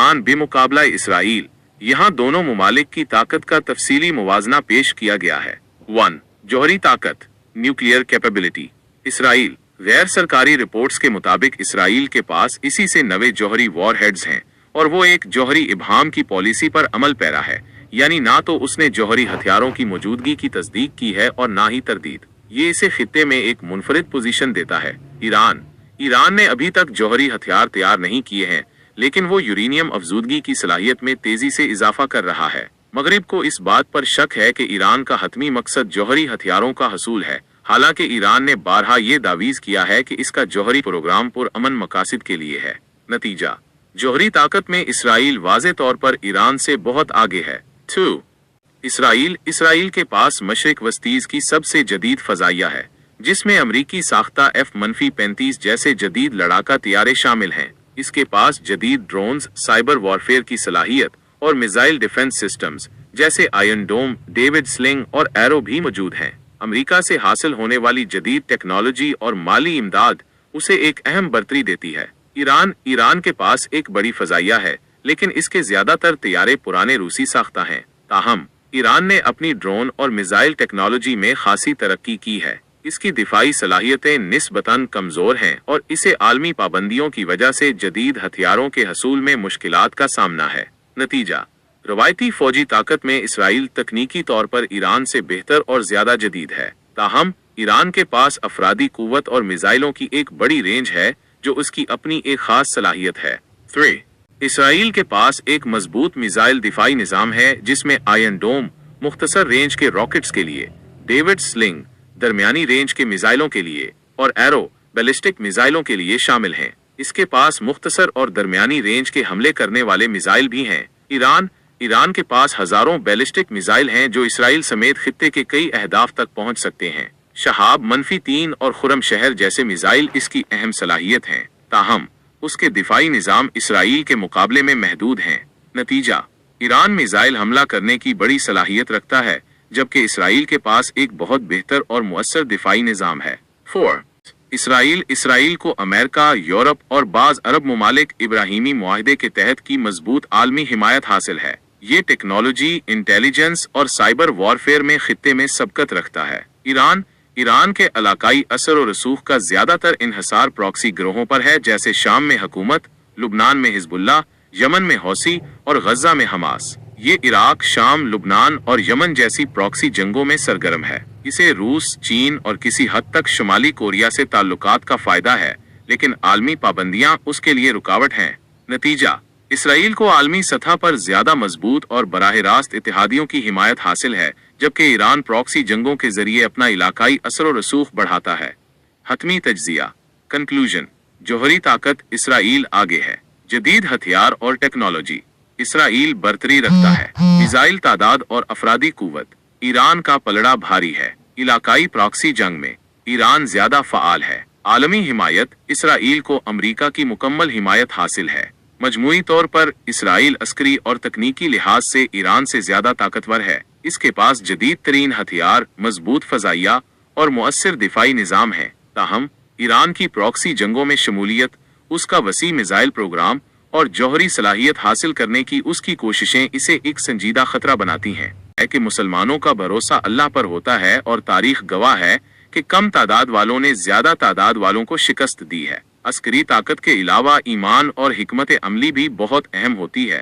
Iran बेमुकाबला Israel. यहाँ दोनों मुमालिक की ताकत का तफसीली मुवाजना पेश किया गया है। 1. जौहरी ताकत, न्यूक्लियर कैपेबिलिटी। इसराइल, गैर सरकारी रिपोर्ट्स के मुताबिक इसराइल के पास इसी से 9 जौहरी वॉरहेड्स हैं और वो एक जौहरी इब्हाम की पॉलिसी पर अमल पैरा है, यानी ना तो उसने जौहरी हथियारों की मौजूदगी की तस्दीक की है और ना ही तरदीद। ये इसे खित्ते में एक मुनफरिद पोजीशन देता है। ईरान ने अभी तक जौहरी हथियार तैयार नहीं किए हैं, लेकिन वो यूरेनियम अफजूदगी की सलाहियत में तेजी से इजाफा कर रहा है। मगरिब को इस बात पर शक है कि ईरान का हतमी मकसद जौहरी हथियारों का हसूल है, हालांकि ईरान ने बारहा ये दावीज किया है कि इसका जौहरी प्रोग्राम पुरअमन मकासद के लिए है। नतीजा, जौहरी ताकत में इसराइल वाज़े तौर पर ईरान से बहुत आगे है। 2. इसराइल के पास मशरिक वस्तीज की सबसे जदीद फजाइया है, जिसमें अमरीकी साख्ता F-35 जैसे जदीद लड़ाका तैयारे शामिल हैं। इसके पास जदीद ड्रोन्स, साइबर वॉरफेयर की सलाहियत और मिसाइल डिफेंस सिस्टम्स जैसे आयरन डोम, डेविड स्लिंग और एरो भी मौजूद हैं। अमेरिका से हासिल होने वाली जदीद टेक्नोलॉजी और माली इमदाद उसे एक अहम बर्तरी देती है। ईरान के पास एक बड़ी फजाइया है, लेकिन इसके ज्यादातर तैयारे पुराने रूसी साख्ता हैं। ताहम ईरान ने अपनी ड्रोन और मिसाइल टेक्नोलॉजी में खासी तरक्की की है। इसकी दिफाई सलाहियतें निस्बतन कमजोर हैं और इसे आलमी पाबंदियों की वजह से जदीद हथियारों के हसूल में मुश्किलात का सामना है। नतीजा, रवायती फौजी ताकत में इसराइल तकनीकी तौर पर ईरान से बेहतर और ज्यादा जदीद है। ताहम ईरान के पास अफरादी कुव्वत और मिसाइलों की एक बड़ी रेंज है, जो उसकी अपनी एक खास सलाहियत है। 3. इसराइल के पास एक मजबूत मिसाइल दिफाई निजाम है, जिसमें आयरन डोम मुख्तसर रेंज के रॉकेट्स के लिए, डेविड स्लिंग दरमियानी रेंज के मिसाइलों के लिए और एरो बैलिस्टिक मिसाइलों के लिए शामिल हैं। इसके पास मुख्तसर और दरमियानी रेंज के हमले करने वाले मिसाइल भी हैं। ईरान के पास हजारों बैलिस्टिक मिसाइल हैं जो इसराइल समेत खित्ते के कई अहदाफ तक पहुंच सकते हैं। शहाब -3 और खुरम शहर जैसे मिसाइल इसकी अहम सलाहियत हैं। ताहम उसके दिफाई निजाम इसराइल के मुकाबले में महदूद हैं। नतीजा, ईरान मिसाइल हमला करने की बड़ी सलाहियत रखता है, जबकि इसराइल के पास एक बहुत बेहतर और मुअस्सर दिफाई निजाम है। 4. इसराइल को अमेरिका, यूरोप और बाज अरब मुमालिक इब्राहिमी मुआहदे के तहत की मजबूत आलमी हिमायत हासिल है। ये टेक्नोलॉजी, इंटेलिजेंस और साइबर वॉरफेयर में खित्ते में सबकत रखता है। ईरान के इलाकाई असर और रसूख का ज्यादातर इन्हसार प्रॉक्सी गिरोहों पर है, जैसे शाम में हुकूमत, लुबनान में हिजबुल्लाह, यमन में हौसी और गजा में हमास। ये इराक, शाम, लुबनान और यमन जैसी प्रॉक्सी जंगों में सरगर्म है। इसे रूस, चीन और किसी हद तक शुमाली कोरिया से ताल्लुकात का फायदा है, लेकिन आलमी पाबंदियां उसके लिए रुकावट हैं। नतीजा, इसराइल को आलमी सतह पर ज्यादा मजबूत और बराह रास्त इत्तेहादियों की हिमायत हासिल है, जबकि ईरान प्रॉक्सी जंगों के जरिए अपना इलाकाई असर और रसूख बढ़ाता है। हतमी तज्जिया, कंक्लूजन, जौहरी ताकत इसराइल आगे है। जदीद हथियार और टेक्नोलॉजी, इसराइल बरतरी रखता है। मिसाइल तादाद और अफरादी कुव्वत, ईरान का पलड़ा भारी है। इलाकाई प्रॉक्सी जंग में ईरान ज्यादा फाल है। आलमी हिमायत, इसराइल को अमरीका की मुकम्मल हिमायत हासिल है। मजमूई तौर पर इसराइल अस्करी और तकनीकी लिहाज से ईरान से ज्यादा ताकतवर है। इसके पास जदीद तरीन हथियार, मजबूत फजाइया और मुअस्सिर दिफाई निजाम है। ताहम ईरान की प्रॉक्सी जंगों में शमूलियत, उसका वसी मिसाइल प्रोग्राम और जौहरी सलाहियत हासिल करने की उसकी कोशिशें इसे एक संजीदा खतरा बनाती हैं। कि मुसलमानों का भरोसा अल्लाह पर होता है और तारीख गवाह है कि कम तादाद वालों ने ज्यादा तादाद वालों को शिकस्त दी है। अस्करी ताकत के अलावा ईमान और हिकमत अमली भी बहुत अहम होती है।